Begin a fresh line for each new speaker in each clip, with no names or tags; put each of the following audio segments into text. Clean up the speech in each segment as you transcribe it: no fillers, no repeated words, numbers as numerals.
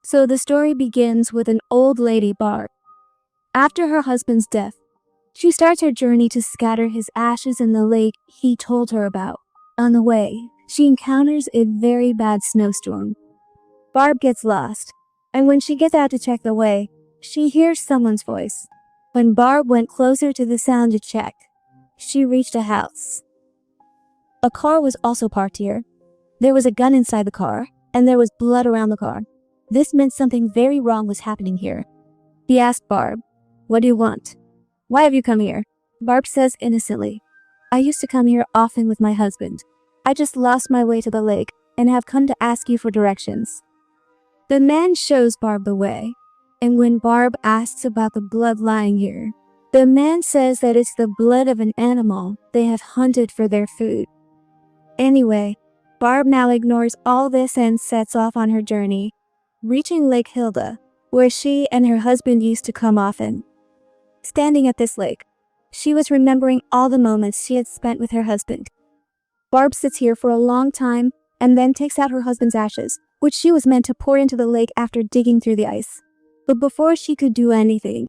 So the story begins with an old lady, Barb. After her husband's death, she starts her journey to scatter his ashes in the lake he told her about. On the way, she encounters a very bad snowstorm. Barb gets lost, and when she gets out to check the way, she hears someone's voice. When Barb went closer to the sound to check, she reached a house. A car was also parked here. There was a gun inside the car, and there was blood around the car. This meant something very wrong was happening here. He asked Barb, "What do you want? Why have you come here?" Barb says innocently, "I used to come here often with my husband. I just lost my way to the lake and have come to ask you for directions." The man shows Barb the way, and when Barb asks about the blood lying here, the man says that it's the blood of an animal they have hunted for their food. Anyway, Barb now ignores all this and sets off on her journey, reaching Lake Hilda, where she and her husband used to come often. Standing at this lake, she was remembering all the moments she had spent with her husband. Barb sits here for a long time and then takes out her husband's ashes, which she was meant to pour into the lake after digging through the ice. But before she could do anything,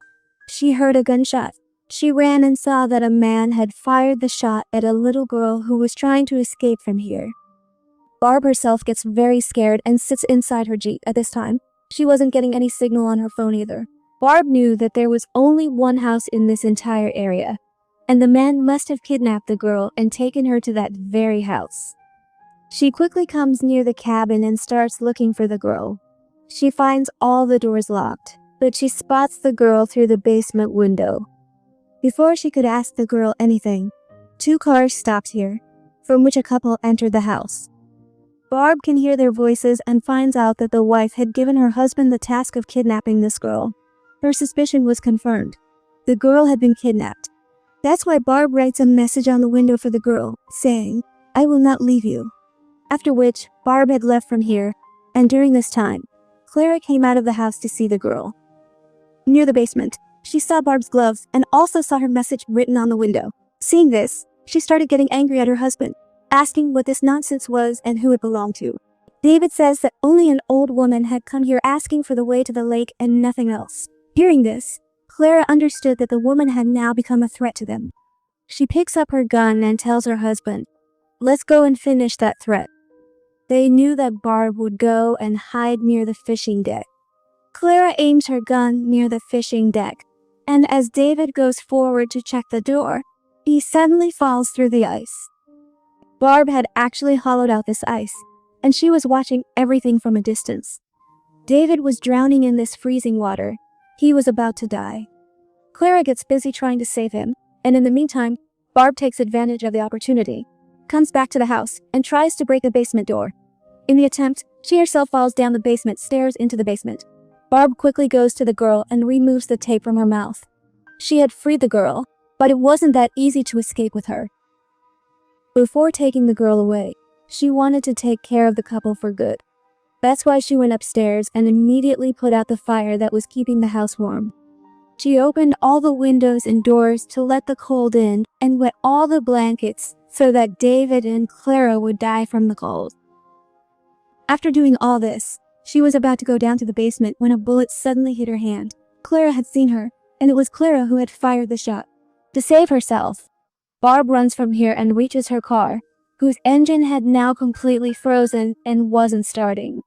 she heard a gunshot. She ran and saw that a man had fired the shot at a little girl who was trying to escape from here. Barb herself gets very scared and sits inside her Jeep at this time. She wasn't getting any signal on her phone either. Barb knew that there was only one house in this entire area, and the man must have kidnapped the girl and taken her to that very house. She quickly comes near the cabin and starts looking for the girl. She finds all the doors locked, but she spots the girl through the basement window. Before she could ask the girl anything, 2 cars stopped here, from which a couple entered the house. Barb can hear their voices and finds out that the wife had given her husband the task of kidnapping this girl. Her suspicion was confirmed. The girl had been kidnapped. That's why Barb writes a message on the window for the girl, saying, "I will not leave you." After which, Barb had left from here, and during this time, Clara came out of the house to see the girl. Near the basement, she saw Barb's gloves and also saw her message written on the window. Seeing this, she started getting angry at her husband, asking what this nonsense was and who it belonged to. David says that only an old woman had come here asking for the way to the lake and nothing else. Hearing this, Clara understood that the woman had now become a threat to them. She picks up her gun and tells her husband, "Let's go and finish that threat." They knew that Barb would go and hide near the fishing deck. Clara aims her gun near the fishing deck, and as David goes forward to check the door, he suddenly falls through the ice. Barb had actually hollowed out this ice, and she was watching everything from a distance. David was drowning in this freezing water. He was about to die. Clara gets busy trying to save him, and in the meantime, Barb takes advantage of the opportunity, comes back to the house, and tries to break the basement door. In the attempt, she herself falls down the basement stairs into the basement. Barb quickly goes to the girl and removes the tape from her mouth. She had freed the girl, but it wasn't that easy to escape with her. Before taking the girl away, she wanted to take care of the couple for good. That's why she went upstairs and immediately put out the fire that was keeping the house warm. She opened all the windows and doors to let the cold in and wet all the blankets so that David and Clara would die from the cold. After doing all this, she was about to go down to the basement when a bullet suddenly hit her hand. Clara had seen her, and it was Clara who had fired the shot. To save herself, Barb runs from here and reaches her car, whose engine had now completely frozen and wasn't starting.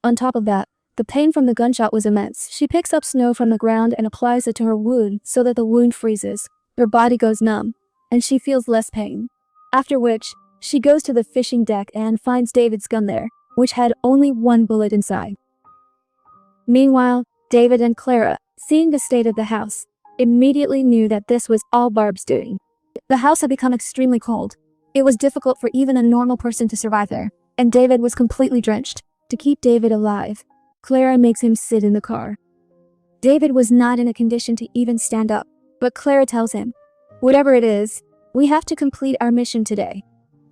On top of that, the pain from the gunshot was immense. She picks up snow from the ground and applies it to her wound so that the wound freezes. Her body goes numb, and she feels less pain. After which, she goes to the fishing deck and finds David's gun there, which had only 1 bullet inside. Meanwhile, David and Clara, seeing the state of the house, immediately knew that this was all Barb's doing. The house had become extremely cold. It was difficult for even a normal person to survive there, and David was completely drenched. To keep David alive, Clara makes him sit in the car. David was not in a condition to even stand up, but Clara tells him, "Whatever it is, we have to complete our mission today.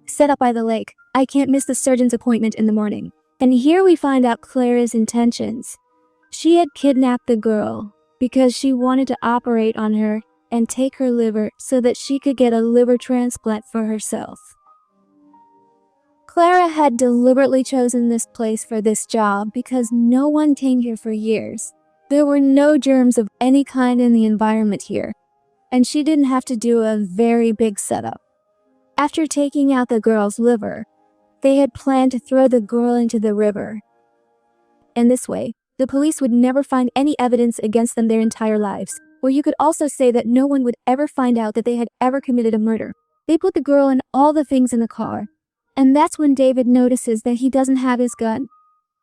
Set up by the lake. I can't miss the surgeon's appointment in the morning." And here we find out Clara's intentions. She had kidnapped the girl because she wanted to operate on her and take her liver so that she could get a liver transplant for herself. Clara had deliberately chosen this place for this job because no one came here for years. There were no germs of any kind in the environment here, and she didn't have to do a very big setup. After taking out the girl's liver, they had planned to throw the girl into the river. In this way, the police would never find any evidence against them their entire lives, or you could also say that no one would ever find out that they had ever committed a murder. They put the girl and all the things in the car, and that's when David notices that he doesn't have his gun.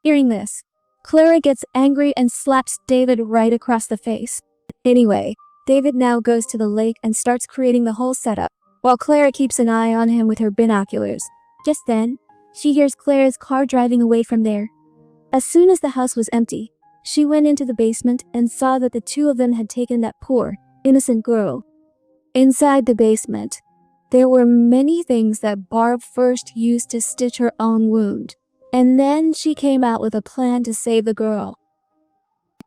Hearing this, Clara gets angry and slaps David right across the face. Anyway, David now goes to the lake and starts creating the whole setup, while Clara keeps an eye on him with her binoculars. Just then, she hears Clara's car driving away from there. As soon as the house was empty, she went into the basement and saw that the two of them had taken that poor, innocent girl. Inside the basement, there were many things that Barb first used to stitch her own wound, and then she came out with a plan to save the girl.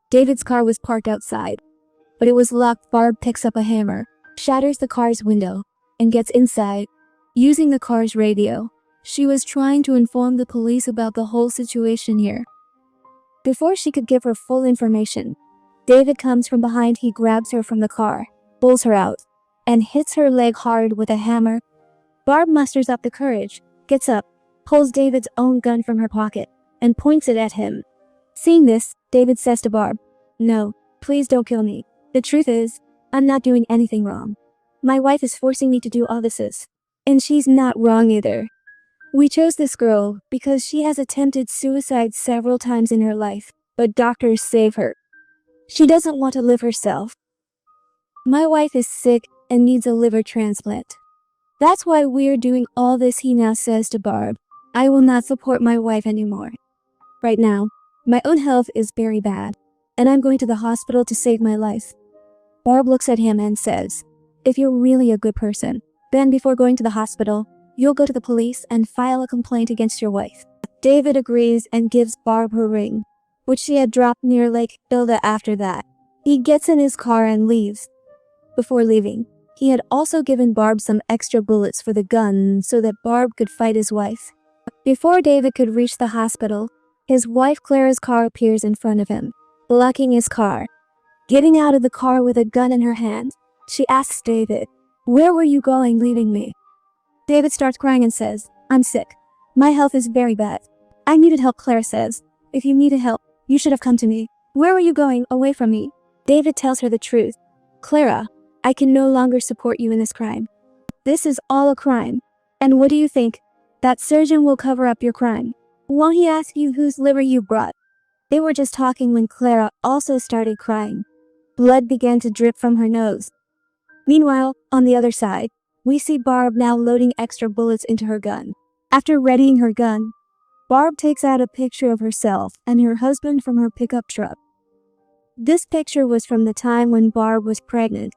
David's car was parked outside, but it was locked. Barb picks up a hammer, shatters the car's window, and gets inside. Using the car's radio, she was trying to inform the police about the whole situation here. Before she could give her full information, David comes from behind. He grabs her from the car, pulls her out, and hits her leg hard with a hammer. Barb musters up the courage, gets up, pulls David's own gun from her pocket, and points it at him. Seeing this, David says to Barb, "No, please don't kill me. The truth is, I'm not doing anything wrong. My wife is forcing me to do all this, and she's not wrong either. We chose this girl because she has attempted suicide several times in her life, but doctors save her. She doesn't want to live herself. My wife is sick and needs a liver transplant. That's why we're doing all this," he now says to Barb. "I will not support my wife anymore. Right now, my own health is very bad, and I'm going to the hospital to save my life." Barb looks at him and says, "If you're really a good person, then before going to the hospital, you'll go to the police and file a complaint against your wife." David agrees and gives Barb her ring, which she had dropped near Lake Hilda. After that, he gets in his car and leaves. Before leaving, he had also given Barb some extra bullets for the gun so that Barb could fight his wife. Before David could reach the hospital, his wife Clara's car appears in front of him, blocking his car. Getting out of the car with a gun in her hand, she asks David, "Where were you going leaving me?" David starts crying and says, "I'm sick. My health is very bad. I needed help." Clara says, "If you needed help, you should have come to me. Where were you going away from me?" David tells her the truth. "Clara, I can no longer support you in this crime. This is all a crime. And what do you think? That surgeon will cover up your crime. Won't he ask you whose liver you brought?" They were just talking when Clara also started crying. Blood began to drip from her nose. Meanwhile, on the other side, we see Barb now loading extra bullets into her gun. After readying her gun, Barb takes out a picture of herself and her husband from her pickup truck. This picture was from the time when Barb was pregnant,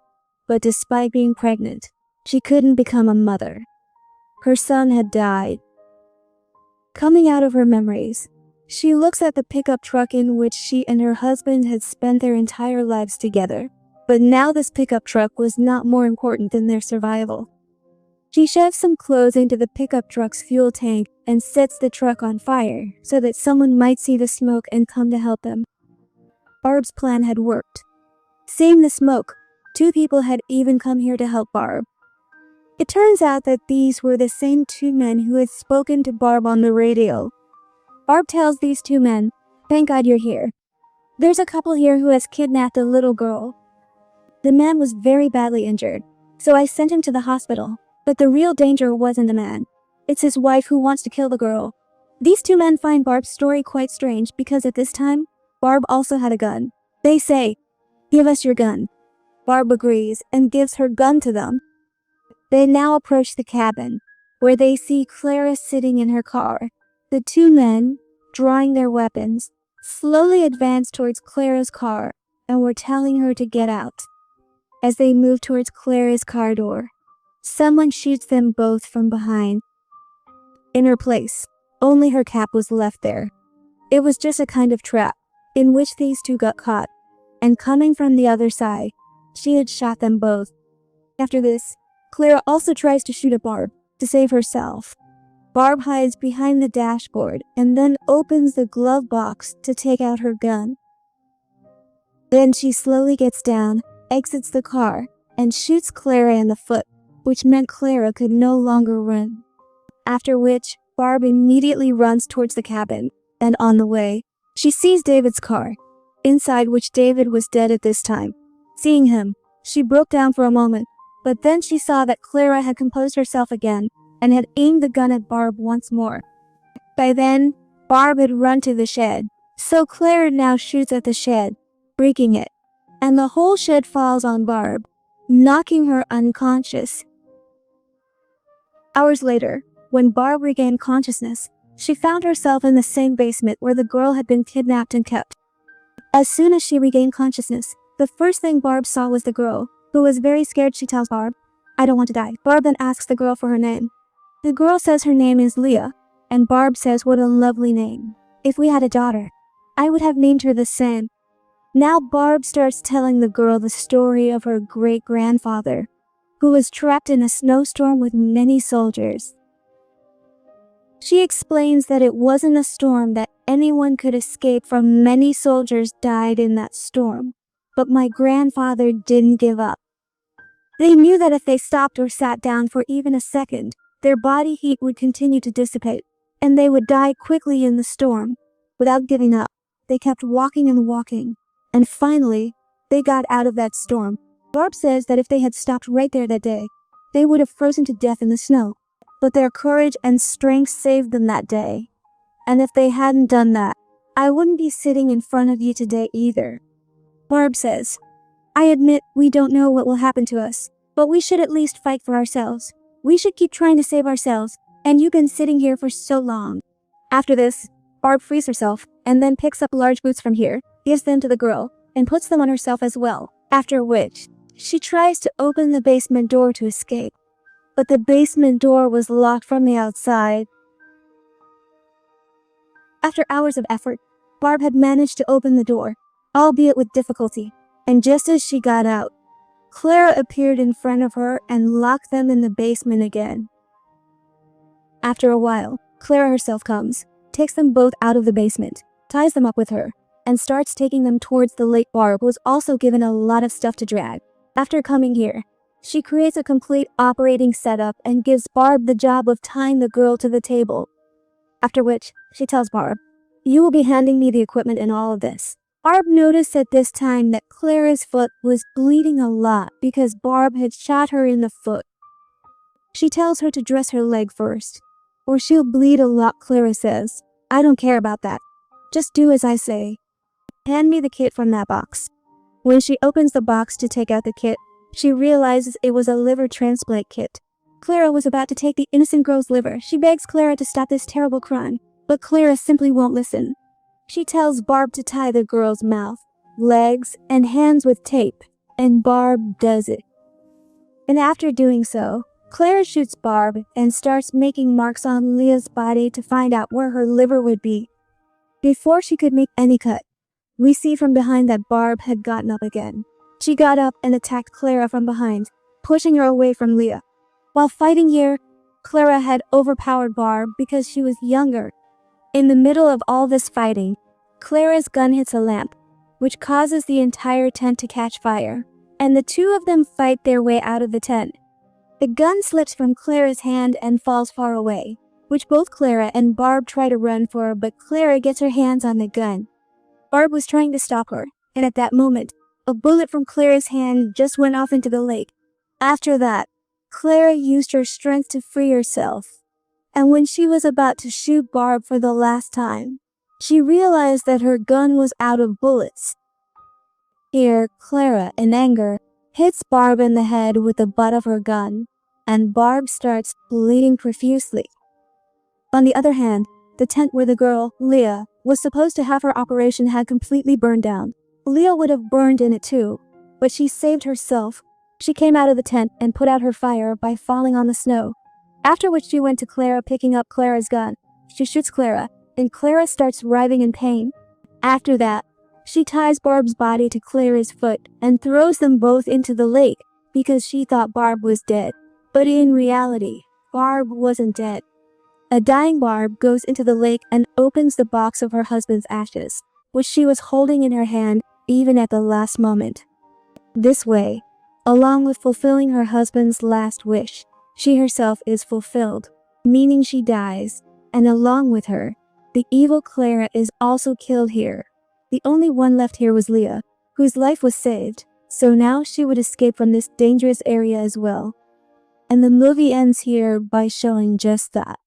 but despite being pregnant, she couldn't become a mother. Her son had died. Coming out of her memories, she looks at the pickup truck in which she and her husband had spent their entire lives together. But now this pickup truck was not more important than their survival. She shoves some clothes into the pickup truck's fuel tank and sets the truck on fire so that someone might see the smoke and come to help them. Barb's plan had worked. Seeing the smoke, two people had even come here to help Barb. It turns out that these were the same two men who had spoken to Barb on the radio. Barb tells these two men, "Thank God you're here. There's a couple here who has kidnapped a little girl. The man was very badly injured, so I sent him to the hospital. But the real danger wasn't the man. It's his wife who wants to kill the girl." These two men find Barb's story quite strange because at this time, Barb also had a gun. They say, "Give us your gun." Barb agrees and gives her gun to them. They now approach the cabin, where they see Clara sitting in her car. The two men, drawing their weapons, slowly advance towards Clara's car and were telling her to get out. As they move towards Clara's car door, someone shoots them both from behind. In her place, only her cap was left there. It was just a kind of trap, in which these two got caught, and coming from the other side, she had shot them both. After this, Clara also tries to shoot at Barb, to save herself. Barb hides behind the dashboard and then opens the glove box to take out her gun. Then she slowly gets down, exits the car, and shoots Clara in the foot, which meant Clara could no longer run. After which, Barb immediately runs towards the cabin, and on the way, she sees David's car, inside which David was dead at this time. Seeing him, she broke down for a moment, but then she saw that Clara had composed herself again and had aimed the gun at Barb once more. By then, Barb had run to the shed, so Clara now shoots at the shed, breaking it, and the whole shed falls on Barb, knocking her unconscious. Hours later, when Barb regained consciousness, she found herself in the same basement where the girl had been kidnapped and kept. As soon as she regained consciousness, the first thing Barb saw was the girl, who was very scared. She tells Barb, "I don't want to die." Barb then asks the girl for her name. The girl says her name is Leah, and Barb says, "What a lovely name. If we had a daughter, I would have named her the same." Now Barb starts telling the girl the story of her great-grandfather, who was trapped in a snowstorm with many soldiers. She explains that it wasn't a storm that anyone could escape from. Many soldiers died in that storm, but my grandfather didn't give up. They knew that if they stopped or sat down for even a second, their body heat would continue to dissipate, and they would die quickly in the storm. Without giving up, they kept walking and walking, and finally, they got out of that storm. Barb says that if they had stopped right there that day, they would have frozen to death in the snow. But their courage and strength saved them that day. And if they hadn't done that, I wouldn't be sitting in front of you today either. Barb says, "I admit we don't know what will happen to us, but we should at least fight for ourselves. We should keep trying to save ourselves, and you've been sitting here for so long." After this, Barb frees herself, and then picks up large boots from here, gives them to the girl, and puts them on herself as well. After which, she tries to open the basement door to escape. But the basement door was locked from the outside. After hours of effort, Barb had managed to open the door, albeit with difficulty, and just as she got out, Clara appeared in front of her and locked them in the basement again. After a while, Clara herself comes, takes them both out of the basement, ties them up with her, and starts taking them towards the lake. Barb was also given a lot of stuff to drag. After coming here, she creates a complete operating setup and gives Barb the job of tying the girl to the table. After which, she tells Barb, "You will be handing me the equipment and all of this." Barb noticed at this time that Clara's foot was bleeding a lot because Barb had shot her in the foot. She tells her to dress her leg first, or she'll bleed a lot. Clara says, "I don't care about that. Just do as I say. Hand me the kit from that box." When she opens the box to take out the kit, she realizes it was a liver transplant kit. Clara was about to take the innocent girl's liver. She begs Clara to stop this terrible crime, but Clara simply won't listen. She tells Barb to tie the girl's mouth, legs, and hands with tape, and Barb does it. And after doing so, Clara shoots Barb and starts making marks on Leah's body to find out where her liver would be. Before she could make any cut, we see from behind that Barb had gotten up again. She got up and attacked Clara from behind, pushing her away from Leah. While fighting here, Clara had overpowered Barb because she was younger. In the middle of all this fighting, Clara's gun hits a lamp, which causes the entire tent to catch fire, and the two of them fight their way out of the tent. The gun slips from Clara's hand and falls far away, which both Clara and Barb try to run for, but Clara gets her hands on the gun. Barb was trying to stop her, and at that moment, a bullet from Clara's hand just went off into the lake. After that, Clara used her strength to free herself, and when she was about to shoot Barb for the last time, she realized that her gun was out of bullets. Here, Clara, in anger, hits Barb in the head with the butt of her gun, and Barb starts bleeding profusely. On the other hand, the tent where the girl, Leah, was supposed to have her operation had completely burned down. Leah would have burned in it too, but she saved herself. She came out of the tent and put out her fire by falling on the snow. After which she went to Clara, picking up Clara's gun. She shoots Clara, and Clara starts writhing in pain. After that, she ties Barb's body to Clara's foot and throws them both into the lake because she thought Barb was dead. But in reality, Barb wasn't dead. A dying Barb goes into the lake and opens the box of her husband's ashes, which she was holding in her hand even at the last moment. This way, along with fulfilling her husband's last wish, she herself is fulfilled, meaning she dies, and along with her, the evil Clara is also killed here. The only one left here was Leah, whose life was saved, so now she would escape from this dangerous area as well. And the movie ends here by showing just that.